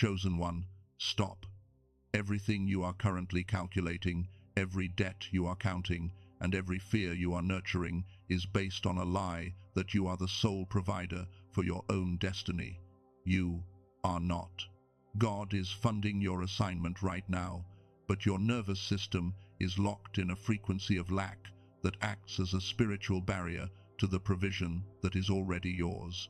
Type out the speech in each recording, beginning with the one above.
Chosen one, stop. Everything you are currently calculating, every debt you are counting, and every fear you are nurturing is based on a lie that you are the sole provider for your own destiny. You are not. God is funding your assignment right now, but your nervous system is locked in a frequency of lack that acts as a spiritual barrier to the provision that is already yours.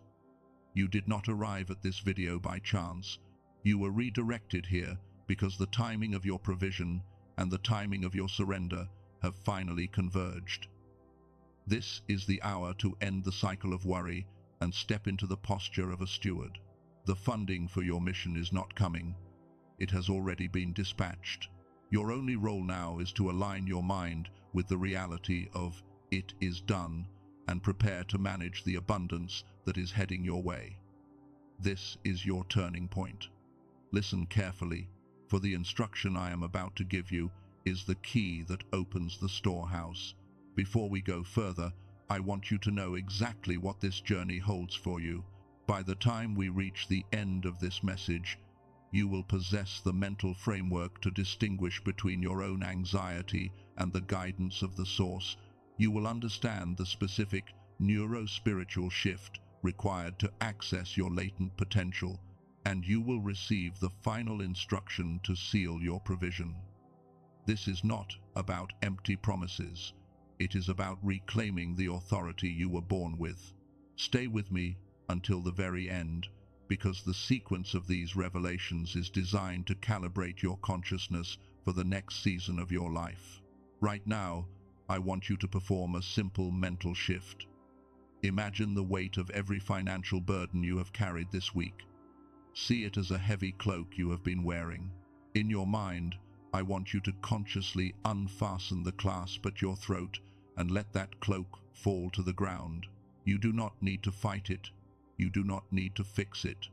You did not arrive at this video by chance. You were redirected here because the timing of your provision and the timing of your surrender have finally converged. This is the hour to end the cycle of worry and step into the posture of a steward. The funding for your mission is not coming. It has already been dispatched. Your only role now is to align your mind with the reality of "it is done" and prepare to manage the abundance that is heading your way. This is your turning point. Listen carefully, for the instruction I am about to give you is the key that opens the storehouse. Before we go further, I want you to know exactly what this journey holds for you. By the time we reach the end of this message, you will possess the mental framework to distinguish between your own anxiety and the guidance of the source. You will understand the specific neuro-spiritual shift required to access your latent potential, and you will receive the final instruction to seal your provision. This is not about empty promises. It is about reclaiming the authority you were born with. Stay with me until the very end, because the sequence of these revelations is designed to calibrate your consciousness for the next season of your life. Right now, I want you to perform a simple mental shift. Imagine the weight of every financial burden you have carried this week. See it as a heavy cloak you have been wearing. In your mind, I want you to consciously unfasten the clasp at your throat and let that cloak fall to the ground. You do not need to fight it. You do not need to fix it.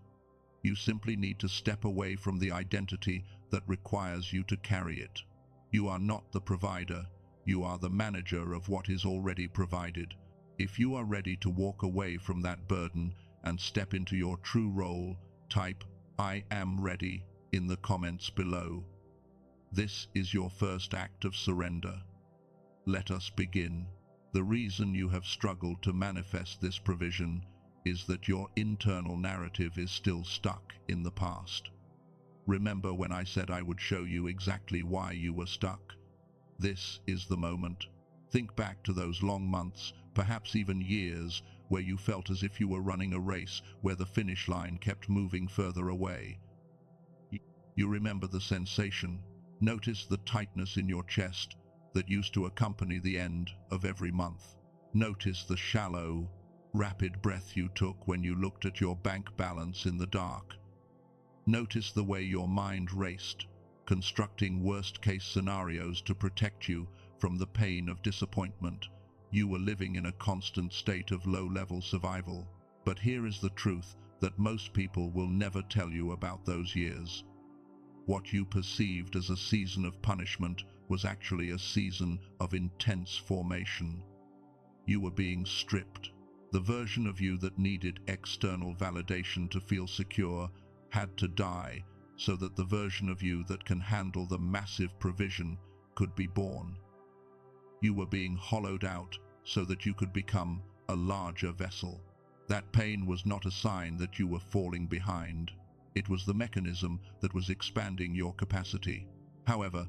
You simply need to step away from the identity that requires you to carry it. You are not the provider. You are the manager of what is already provided. If you are ready to walk away from that burden and step into your true role, type "I am ready" in the comments below. This is your first act of surrender. Let us begin. The reason you have struggled to manifest this provision is that your internal narrative is still stuck in the past. Remember when I said I would show you exactly why you were stuck? This is the moment. Think back to those long months, perhaps even years, where you felt as if you were running a race where the finish line kept moving further away. You remember the sensation. Notice the tightness in your chest that used to accompany the end of every month. Notice the shallow, rapid breath you took when you looked at your bank balance in the dark. Notice the way your mind raced, constructing worst-case scenarios to protect you from the pain of disappointment. You were living in a constant state of low-level survival. But here is the truth that most people will never tell you about those years. What you perceived as a season of punishment was actually a season of intense formation. You were being stripped. The version of you that needed external validation to feel secure had to die so that the version of you that can handle the massive provision could be born. You were being hollowed out so that you could become a larger vessel. That pain was not a sign that you were falling behind. It was the mechanism that was expanding your capacity. However,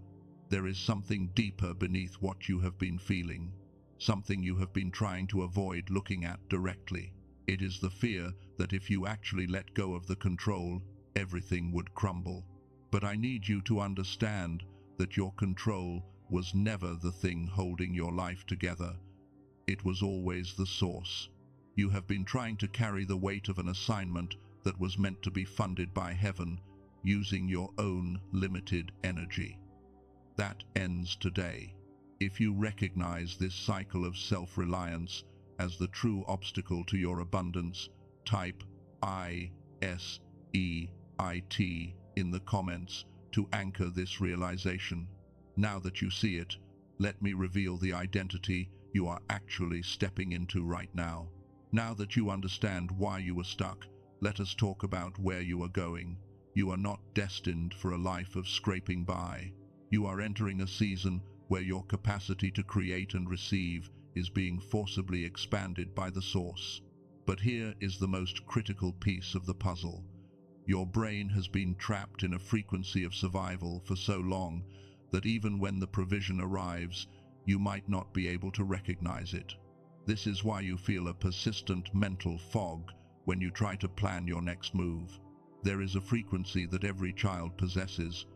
there is something deeper beneath what you have been feeling, something you have been trying to avoid looking at directly. It is the fear that if you actually let go of the control, everything would crumble. But I need you to understand that your control was never the thing holding your life together. It was always the source. You have been trying to carry the weight of an assignment that was meant to be funded by heaven using your own limited energy. That ends today. If you recognize this cycle of self-reliance as the true obstacle to your abundance, type ISEIT in the comments to anchor this realization. Now that you see it, let me reveal the identity you are actually stepping into right now. Now that you understand why you were stuck, let us talk about where you are going. You are not destined for a life of scraping by. You are entering a season where your capacity to create and receive is being forcibly expanded by the source. But here is the most critical piece of the puzzle. Your brain has been trapped in a frequency of survival for so long that even when the provision arrives, you might not be able to recognize it. This is why you feel a persistent mental fog when you try to plan your next move. There is a frequency that every child possesses,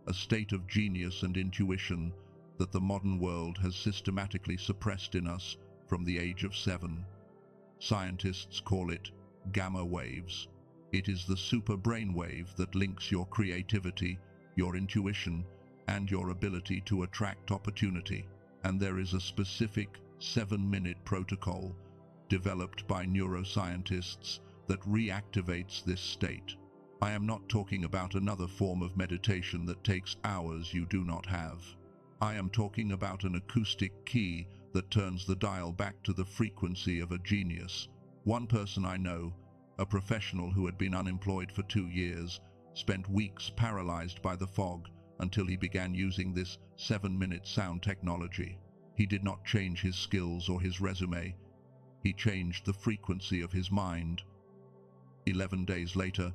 a state of genius and intuition that the modern world has systematically suppressed in us from the age of 7. Scientists call it gamma waves. It is the super brainwave that links your creativity, your intuition, and your ability to attract opportunity. And there is a specific 7-minute protocol developed by neuroscientists that reactivates this state. I am not talking about another form of meditation that takes hours you do not have. I am talking about an acoustic key that turns the dial back to the frequency of a genius. One person I know, a professional who had been unemployed for 2 years, spent weeks paralyzed by the fog until he began using this 7-minute sound technology. He did not change his skills or his resume. He changed the frequency of his mind. 11 days later,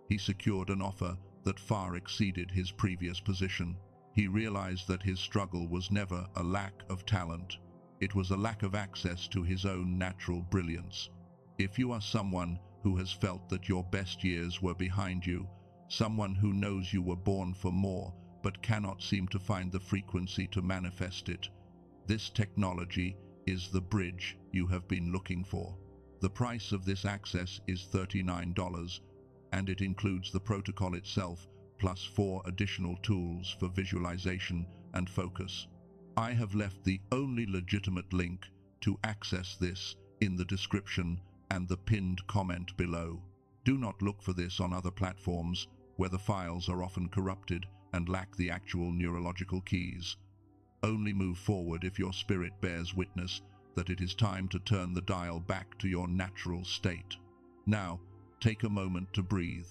he secured an offer that far exceeded his previous position. He realized that his struggle was never a lack of talent. It was a lack of access to his own natural brilliance. If you are someone who has felt that your best years were behind you, someone who knows you were born for more but cannot seem to find the frequency to manifest it, this technology is the bridge you have been looking for. The price of this access is $39, and it includes the protocol itself plus 4 additional tools for visualization and focus. I have left the only legitimate link to access this in the description and the pinned comment below. Do not look for this on other platforms where the files are often corrupted and lack the actual neurological keys. Only move forward if your spirit bears witness that it is time to turn the dial back to your natural state. Now, take a moment to breathe.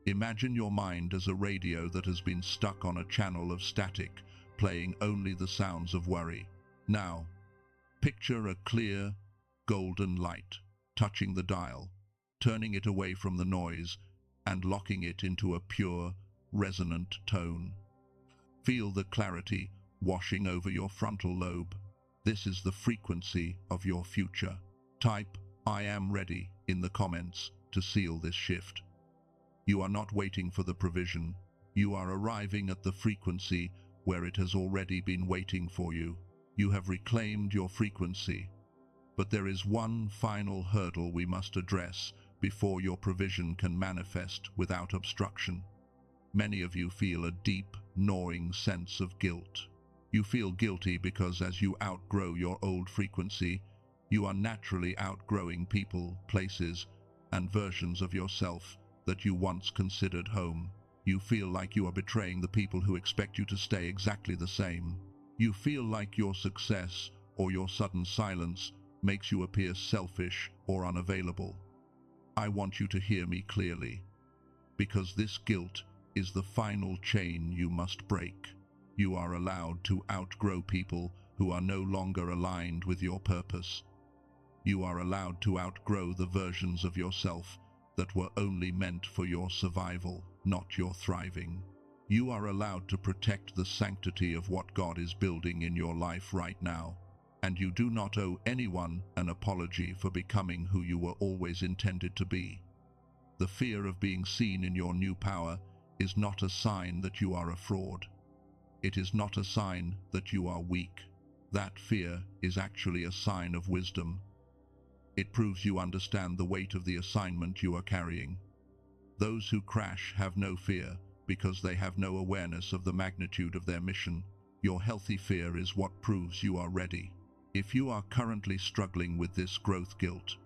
Imagine your mind as a radio that has been stuck on a channel of static, playing only the sounds of worry. Now, picture a clear, golden light touching the dial, turning it away from the noise and locking it into a pure, resonant tone. Feel the clarity washing over your frontal lobe. This is the frequency of your future. Type "I am ready" in the comments to seal this shift. You are not waiting for the provision. You are arriving at the frequency where it has already been waiting for you. You have reclaimed your frequency. But there is one final hurdle we must address before your provision can manifest without obstruction. Many of you feel a deep, gnawing sense of guilt. You feel guilty because as you outgrow your old frequency, you are naturally outgrowing people, places, and versions of yourself that you once considered home. You feel like you are betraying the people who expect you to stay exactly the same. You feel like your success or your sudden silence makes you appear selfish or unavailable. I want you to hear me clearly, because this guilt is the final chain you must break. You are allowed to outgrow people who are no longer aligned with your purpose. You are allowed to outgrow the versions of yourself that were only meant for your survival, not your thriving. You are allowed to protect the sanctity of what God is building in your life right now, and you do not owe anyone an apology for becoming who you were always intended to be. The fear of being seen in your new power is not a sign that you are a fraud. It is not a sign that you are weak. That fear is actually a sign of wisdom. It proves you understand the weight of the assignment you are carrying. Those who crash have no fear because they have no awareness of the magnitude of their mission. Your healthy fear is what proves you are ready. If you are currently struggling with this growth guilt,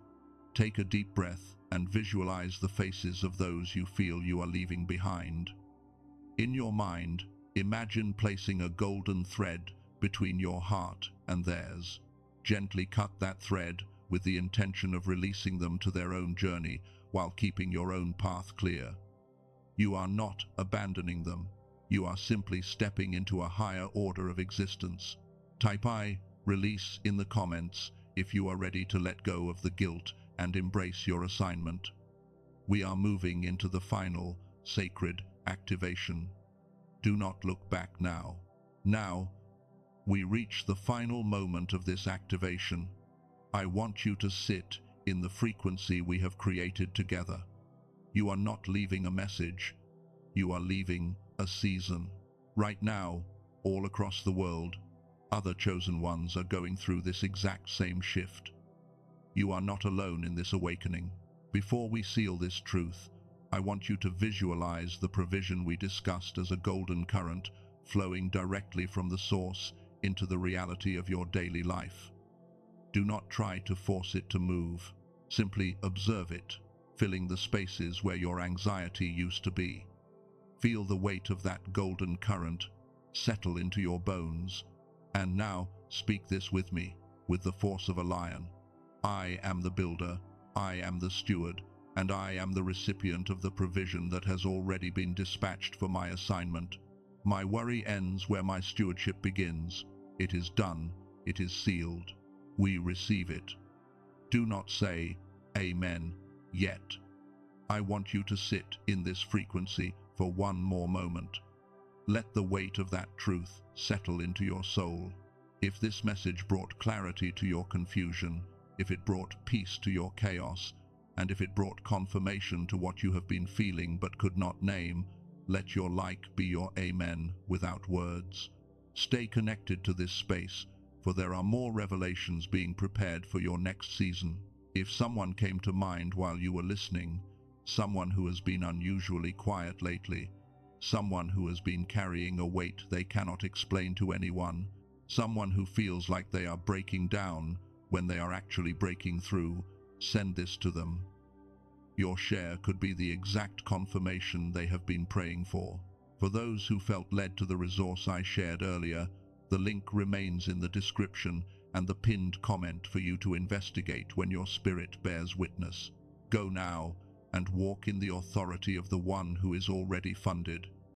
take a deep breath and visualize the faces of those you feel you are leaving behind. In your mind, imagine placing a golden thread between your heart and theirs. Gently cut that thread with the intention of releasing them to their own journey while keeping your own path clear. You are not abandoning them. You are simply stepping into a higher order of existence. Type I, release in the comments if you are ready to let go of the guilt and embrace your assignment. We are moving into the final, sacred activation. Do not look back now. Now, we reach the final moment of this activation. I want you to sit in the frequency we have created together. You are not leaving a message. You are leaving a season. Right now, all across the world, other chosen ones are going through this exact same shift. You are not alone in this awakening. Before we seal this truth, I want you to visualize the provision we discussed as a golden current flowing directly from the source into the reality of your daily life. Do not try to force it to move. Simply observe it, filling the spaces where your anxiety used to be. Feel the weight of that golden current settle into your bones. And now, speak this with me, with the force of a lion. I am the builder, I am the steward, and I am the recipient of the provision that has already been dispatched for my assignment. My worry ends where my stewardship begins. It is done, it is sealed. We receive it. Do not say, Amen, yet. I want you to sit in this frequency for one more moment. Let the weight of that truth settle into your soul. If this message brought clarity to your confusion, if it brought peace to your chaos, and if it brought confirmation to what you have been feeling but could not name, let your like be your amen without words. Stay connected to this space, for there are more revelations being prepared for your next season. If someone came to mind while you were listening, someone who has been unusually quiet lately, someone who has been carrying a weight they cannot explain to anyone, someone who feels like they are breaking down when they are actually breaking through, send this to them. Your share could be the exact confirmation they have been praying for. For those who felt led to the resource I shared earlier, the link remains in the description and the pinned comment for you to investigate when your spirit bears witness. Go now and walk in the authority of the one who is already funded.